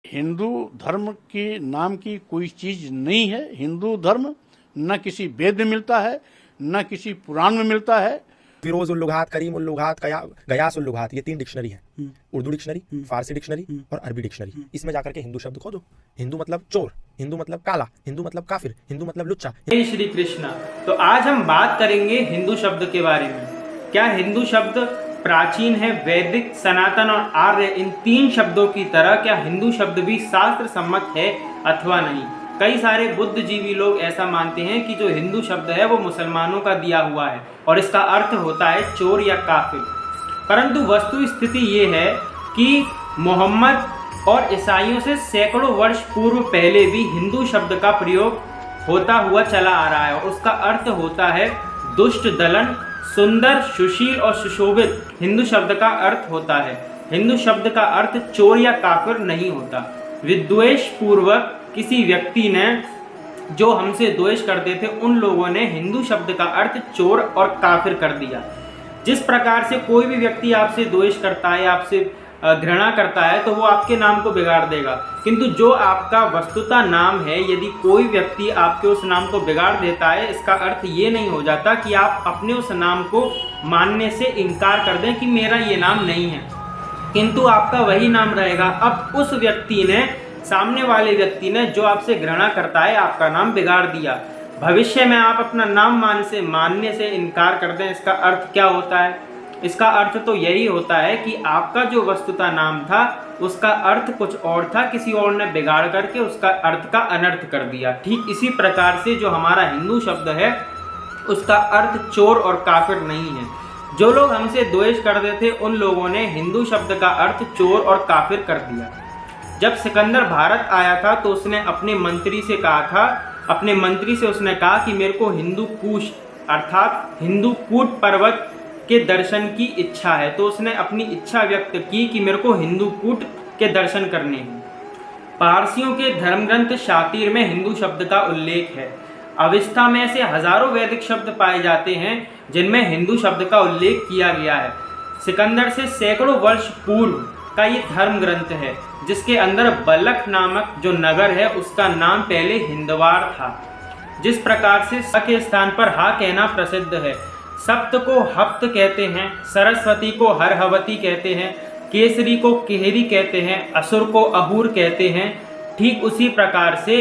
हिंदू धर्म के नाम की कोई चीज नहीं है। हिंदू धर्म न किसी वेद में मिलता है, न किसी पुराण में मिलता है। फिरोज उल लुगात, करीम उल लुगात, गयास उल लुगात, ये 3 डिक्शनरी है। उर्दू डिक्शनरी, फारसी डिक्शनरी और अरबी डिक्शनरी। इसमें जाकर के हिंदू शब्द खोदो। हिंदू मतलब चोर, हिंदू मतलब काला, हिंदू मतलब काफिर, हिंदू मतलब लुच्चा। जय श्री कृष्णा। तो आज हम बात करेंगे हिंदू शब्द के बारे में। क्या हिंदू शब्द प्राचीन है? वैदिक, सनातन और आर्य, इन 3 शब्दों की तरह क्या हिंदू शब्द भी शास्त्र सम्मत है अथवा नहीं? कई सारे बुद्धिजीवी लोग ऐसा मानते हैं कि जो हिंदू शब्द है वो मुसलमानों का दिया हुआ है और इसका अर्थ होता है चोर या काफिर। परंतु वस्तु स्थिति ये है कि मोहम्मद और ईसाइयों से सैकड़ों वर्ष पूर्व पहले भी हिंदू शब्द का प्रयोग होता हुआ चला आ रहा है और उसका अर्थ होता है दुष्ट, दलन, सुंदर, सुशील और सुशोभित। हिंदू शब्द का अर्थ होता है। हिंदू शब्द का अर्थ चोर या काफिर नहीं होता। विद्वेष पूर्वक किसी व्यक्ति ने जो हमसे द्वेष करते थे उन लोगों ने हिंदू शब्द का अर्थ चोर और काफिर कर दिया। जिस प्रकार से कोई भी व्यक्ति आपसे द्वेष करता है, आपसे घृणा करता है, तो वो आपके नाम को बिगाड़ देगा। किंतु जो आपका वस्तुतः नाम है, यदि कोई व्यक्ति आपके उस नाम को बिगाड़ देता है, इसका अर्थ ये नहीं हो जाता कि आप अपने उस नाम को मानने से इनकार कर दें कि मेरा ये नाम नहीं है, किंतु आपका वही नाम रहेगा। अब उस व्यक्ति ने, सामने वाले व्यक्ति ने जो आपसे घृणा करता है, आपका नाम बिगाड़ दिया। भविष्य में आप अपना नाम मानने से इनकार कर दें, इसका अर्थ क्या होता है? इसका अर्थ तो यही होता है कि आपका जो वस्तुतः नाम था उसका अर्थ कुछ और था, किसी और ने बिगाड़ करके उसका अर्थ का अनर्थ कर दिया। ठीक इसी प्रकार से जो हमारा हिंदू शब्द है उसका अर्थ चोर और काफिर नहीं है। जो लोग हमसे द्वेष करते थे उन लोगों ने हिंदू शब्द का अर्थ चोर और काफिर कर दिया। जब सिकंदर भारत आया था तो उसने अपने मंत्री से कहा था, अपने मंत्री से उसने कहा कि मेरे को हिंदू कुश अर्थात हिंदू कूट पर्वत के दर्शन की इच्छा है। तो उसने अपनी इच्छा व्यक्त की कि मेरे को हिंदू कूट के दर्शन करने हैं। पारसियों के धर्मग्रंथ शातिर में हिंदू शब्द का उल्लेख है। अविस्ता में ऐसे हजारों वैदिक शब्द पाए जाते हैं जिनमें हिंदू शब्द का उल्लेख किया गया है। सिकंदर से सैकड़ों वर्ष पूर्व का ये धर्म ग्रंथ है, जिसके अंदर बलख नामक जो नगर है उसका नाम पहले हिंदवार था। जिस प्रकार से स के स्थान पर हा कहना प्रसिद्ध है, सप्त को हप्त कहते हैं, सरस्वती को हरहवती कहते हैं, केसरी को केहरी कहते हैं, असुर को अहूर कहते हैं। ठीक उसी प्रकार से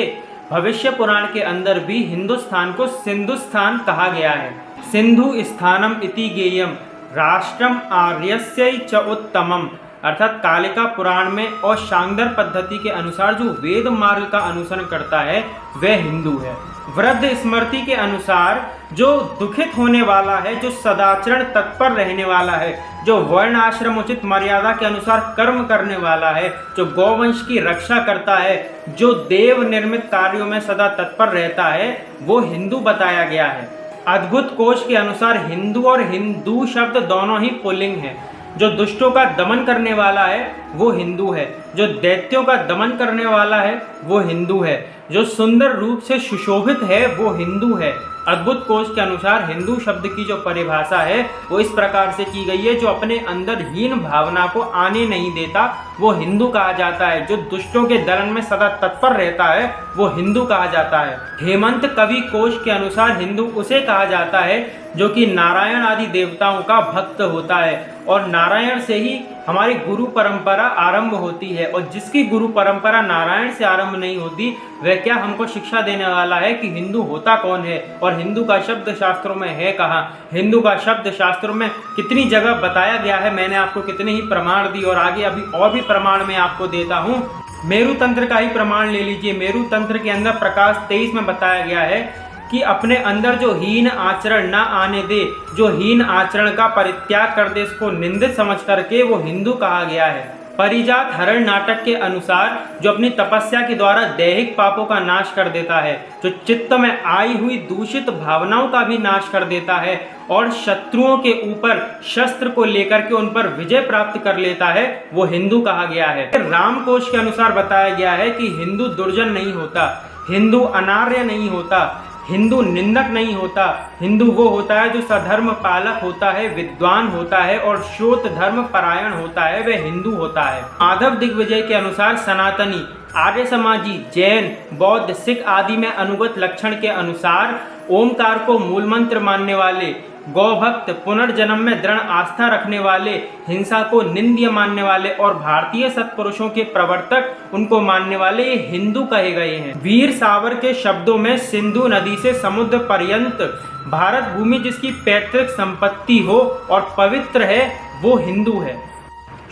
भविष्य पुराण के अंदर भी हिंदुस्तान को सिंधुस्थान कहा गया है। सिंधु स्थानम इति गेयम राष्ट्रम आर्यस्य च उत्तमम, अर्थात कालिका पुराण में और शांगदर पद्धति के अनुसार जो वेद मार्ग का अनुसरण करता है वह हिंदू है। वृद्ध स्मृति के अनुसार जो दुखित होने वाला है, जो सदाचरण तत्पर रहने वाला है, जो वर्ण आश्रम उचित मर्यादा के अनुसार कर्म करने वाला है, जो गौवंश की रक्षा करता है, जो देव निर्मित कार्यों में सदा तत्पर रहता है, वो हिंदू बताया गया है। अद्भुत कोश के अनुसार हिंदू और हिंदू शब्द दोनों ही पुल्लिंग है। जो दुष्टों का दमन करने वाला है वो हिंदू है, जो दैत्यों का दमन करने वाला है वो हिंदू है, जो सुंदर रूप से सुशोभित है वो हिंदू है। अद्भुत कोश के अनुसार हिंदू शब्द की जो परिभाषा है वो इस प्रकार से की गई है, जो अपने अंदर हीन भावना को आने नहीं देता वो हिंदू कहा जाता है। जो दुष्टों के दलन में सदा तत्पर रहता है वो हिंदू कहा जाता है। हेमंत कवि कोश के अनुसार हिंदू उसे कहा जाता है जो कि नारायण आदि देवताओं का भक्त होता है और नारायण से ही हमारी गुरु परंपरा आरंभ होती है, और जिसकी गुरु परंपरा नारायण से आरंभ नहीं होती वह क्या हमको शिक्षा देने वाला है कि हिंदू होता कौन है और हिंदू का शब्द शास्त्रों में है कहाँ। हिंदू का शब्द शास्त्रों में कितनी जगह बताया गया है, मैंने आपको कितने ही प्रमाण दी और आगे अभी और भी प्रमाण मैं आपको देता हूँ। मेरु तंत्र का ही प्रमाण ले लीजिए। मेरु तंत्र के अंदर प्रकाश 23 में बताया गया है कि अपने अंदर जो हीन आचरण ना आने दे, जो हीन आचरण का परित्याग कर दे, इसको निंदित समझ करके वो हिंदू कहा गया है। परिजात हरण नाटक के अनुसार जो अपनी तपस्या के द्वारा दैहिक पापों का नाश कर देता है, जो चित्त में आई हुई दूषित भावनाओं का भी नाश कर देता है और शत्रुओं के ऊपर शस्त्र को लेकर के उन पर विजय प्राप्त कर लेता है, वो हिंदू कहा गया है। रामकोश के अनुसार बताया गया है कि हिंदू दुर्जन नहीं होता, हिंदू अनार्य नहीं होता, हिंदू निंदक नहीं होता, हिंदू वो होता है जो सधर्म पालक होता है, विद्वान होता है और श्रोत धर्म परायण होता है, वह हिंदू होता है। माधव दिग्विजय के अनुसार सनातनी, आर्य समाजी, जैन, बौद्ध, सिख आदि में अनुगत लक्षण के अनुसार ओमकार को मूल मंत्र मानने वाले, गौभक्त, पुनर्जन्म में दृढ़ आस्था रखने वाले, हिंसा को निंद्य मानने वाले और भारतीय सत्पुरुषों के प्रवर्तक उनको मानने वाले ये हिंदू कहे गए हैं। वीर सावर के शब्दों में सिंधु नदी से समुद्र पर्यंत भारत भूमि जिसकी पैतृक संपत्ति हो और पवित्र है वो हिंदू है।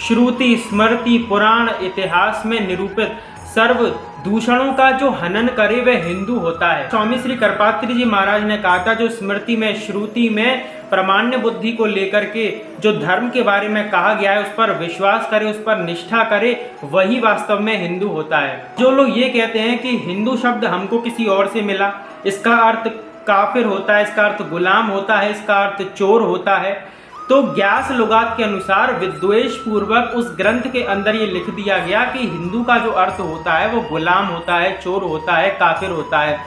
श्रुति, स्मृति, पुराण, इतिहास में निरूपित सर्व दूषणों का जो हनन करे वह हिंदू होता है। स्वामी श्री करपात्री जी महाराज ने कहा था जो स्मृति में, श्रुति में प्रामाण्य बुद्धि को लेकर के जो धर्म के बारे में कहा गया है उस पर विश्वास करे, उस पर निष्ठा करे, वही वास्तव में हिंदू होता है। जो लोग ये कहते हैं कि हिंदू शब्द हमको किसी और से मिला, इसका अर्थ काफिर होता है, इसका अर्थ गुलाम होता है, इसका अर्थ चोर होता है, तो ग्यास लुगात के अनुसार विद्वेष पूर्वक उस ग्रंथ के अंदर ये लिख दिया गया कि हिंदू का जो अर्थ होता है वो गुलाम होता है, चोर होता है, काफिर होता है।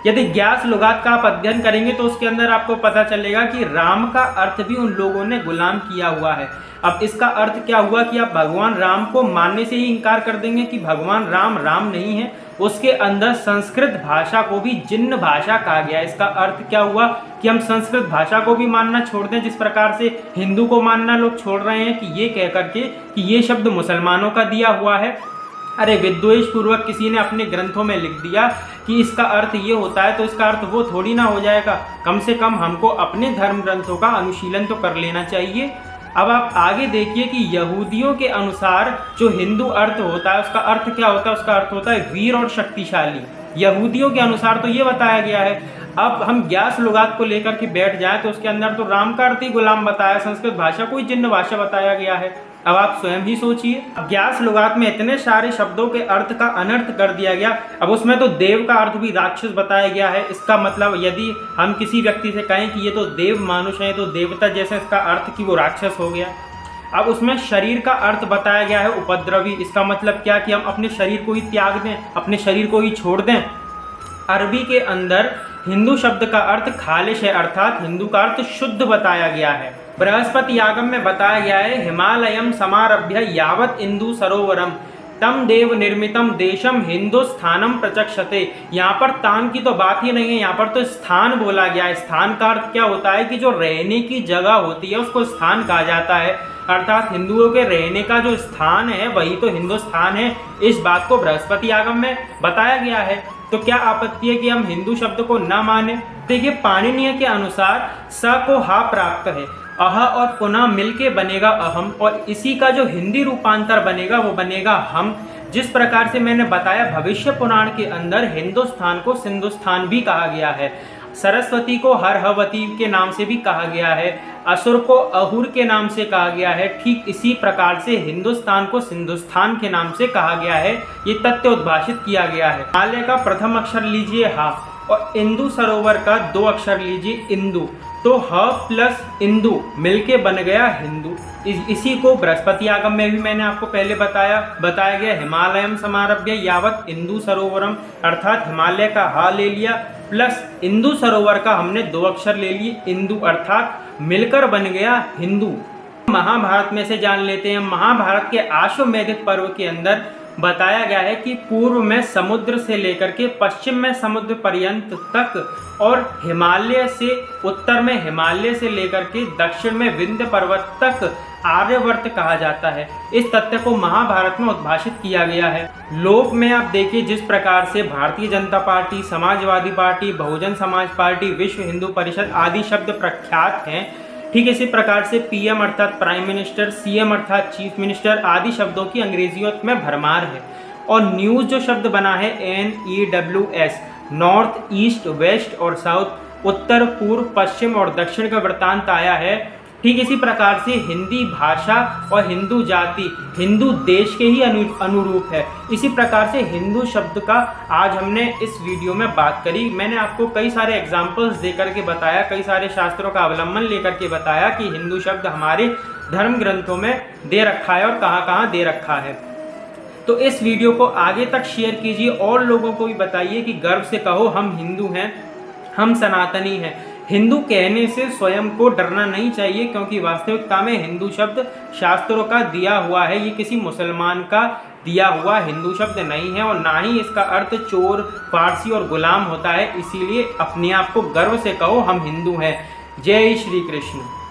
यदि ग्यास लुगात का आप अध्ययन करेंगे तो उसके अंदर आपको पता चलेगा कि राम का अर्थ भी उन लोगों ने गुलाम किया हुआ है। अब इसका अर्थ क्या हुआ कि आप भगवान राम को मानने से ही इनकार कर देंगे कि भगवान राम राम नहीं है। उसके अंदर संस्कृत भाषा को भी जिन्न भाषा कहा गया। इसका अर्थ क्या हुआ कि हम संस्कृत भाषा को भी मानना छोड़ दें, जिस प्रकार से हिंदू को मानना लोग छोड़ रहे हैं कि ये कह करके कि ये शब्द मुसलमानों का दिया हुआ है। अरे विद्वेष पूर्वक किसी ने अपने ग्रंथों में लिख दिया कि इसका अर्थ ये होता है तो इसका अर्थ वो थोड़ी ना हो जाएगा। कम से कम हमको अपने धर्म ग्रंथों का अनुशीलन तो कर लेना चाहिए। अब आप आगे देखिए कि यहूदियों के अनुसार जो हिंदू अर्थ होता है उसका अर्थ क्या होता है, उसका अर्थ होता है वीर और शक्तिशाली। यहूदियों के अनुसार तो ये बताया गया है। अब हम ग्यास लुगात को लेकर के बैठ जाएं तो उसके अंदर तो राम का अर्थ ही गुलाम बताया, संस्कृत भाषा को ही जिन्न भाषा बताया गया है। अब आप स्वयं ही सोचिए, ग्यास लुगात में इतने सारे शब्दों के अर्थ का अनर्थ कर दिया गया। अब उसमें तो देव का अर्थ भी राक्षस बताया गया है। इसका मतलब यदि हम किसी व्यक्ति से कहें कि ये तो देव मानुष है, तो देवता जैसे इसका अर्थ कि वो राक्षस हो गया। अब उसमें शरीर का अर्थ बताया गया है उपद्रवी। इसका मतलब क्या कि हम अपने शरीर को ही त्याग दें, अपने शरीर को ही छोड़ दें। अरबी के अंदर हिंदू शब्द का अर्थ खालिश है, अर्थात हिंदू का अर्थ शुद्ध बताया गया है। बृहस्पति आगम में बताया गया है हिमालयम समारभ्य यावत इंदु सरोवरम तम देव निर्मितम देशम हिंदुस्थानम प्रचक्षते। यहाँ पर तान की तो बात ही नहीं है, यहाँ पर तो स्थान बोला गया है। स्थान का अर्थ क्या होता है कि जो रहने की जगह होती है उसको स्थान कहा जाता है, अर्थात हिंदुओं के रहने का जो स्थान है वही तो हिंदुस्तान है। इस बात को बृहस्पति आगम में बताया गया है। तो क्या आपत्ति है कि हम हिंदू शब्द को ना माने? देखिए, पाणिनीय के अनुसार स को हा प्राप्त है, अह और पुनः मिलके बनेगा अहम, और इसी का जो हिंदी रूपांतर बनेगा वो बनेगा हम। जिस प्रकार से मैंने बताया भविष्य पुराण के अंदर हिंदुस्तान को सिंधुस्तान भी कहा गया है, सरस्वती को हरहवती के नाम से भी कहा गया है, असुर को अहुर के नाम से कहा गया है। ठीक इसी प्रकार से हिंदुस्तान को सिंधुस्तान के नाम से कहा गया है। ये तथ्य उद्भाषित किया गया है। हिमालय का प्रथम अक्षर लीजिए हा, और इंदु सरोवर का 2 अक्षर लीजिए इंदु, तो ह प्लस इंदु मिलके बन गया हिंदू। इसी को बृहस्पति आगम में भी मैंने आपको पहले बताया गया हिमालयम समारभ्य यावत इंदु सरोवरम, अर्थात हिमालय का हा ले लिया प्लस इंदु सरोवर का हमने 2 अक्षर ले लिए इंदु, अर्थात मिलकर बन गया हिंदू। महाभारत में से जान लेते हैं। महाभारत के आश्वमेधिक पर्व के अंदर बताया गया है कि पूर्व में समुद्र से लेकर के पश्चिम में समुद्र पर्यंत तक, और हिमालय से उत्तर में हिमालय से लेकर के दक्षिण में विंध्य पर्वत तक आर्यवर्त कहा जाता है। इस तथ्य को महाभारत में उद्भाषित किया गया है। लोक में आप देखिए जिस प्रकार से Bharatiya Janata party, Samajwadi party, Bahujan Samaj party, विश्व हिंदू परिषद आदि शब्द प्रख्यात हैं, ठीक इसी प्रकार से पीएम अर्थात प्राइम मिनिस्टर, सीएम अर्थात चीफ मिनिस्टर आदि शब्दों की अंग्रेजियों में भरमार है। और न्यूज़ जो शब्द बना है NEWS, नॉर्थ, ईस्ट, वेस्ट और साउथ, उत्तर, पूर्व, पश्चिम और दक्षिण का वृत्तांत आया है। ठीक इसी प्रकार से हिंदी भाषा और हिंदू जाति हिंदू देश के ही अनुरूप है। इसी प्रकार से हिंदू शब्द का आज हमने इस वीडियो में बात करी। मैंने आपको कई सारे एग्जाम्पल्स देकर के बताया, कई सारे शास्त्रों का अवलंबन लेकर के बताया कि हिंदू शब्द हमारे धर्म ग्रंथों में दे रखा है और कहाँ कहाँ दे रखा है। तो इस वीडियो को आगे तक शेयर कीजिए और लोगों को भी बताइए कि गर्व से कहो हम हिंदू हैं। हम सनातनी हैं। हिंदू कहने से स्वयं को डरना नहीं चाहिए, क्योंकि वास्तविकता में हिंदू शब्द शास्त्रों का दिया हुआ है, ये किसी मुसलमान का दिया हुआ हिंदू शब्द नहीं है, और ना ही इसका अर्थ चोर, फारसी और गुलाम होता है। इसीलिए अपने आप को गर्व से कहो हम हिंदू हैं। जय श्री कृष्ण।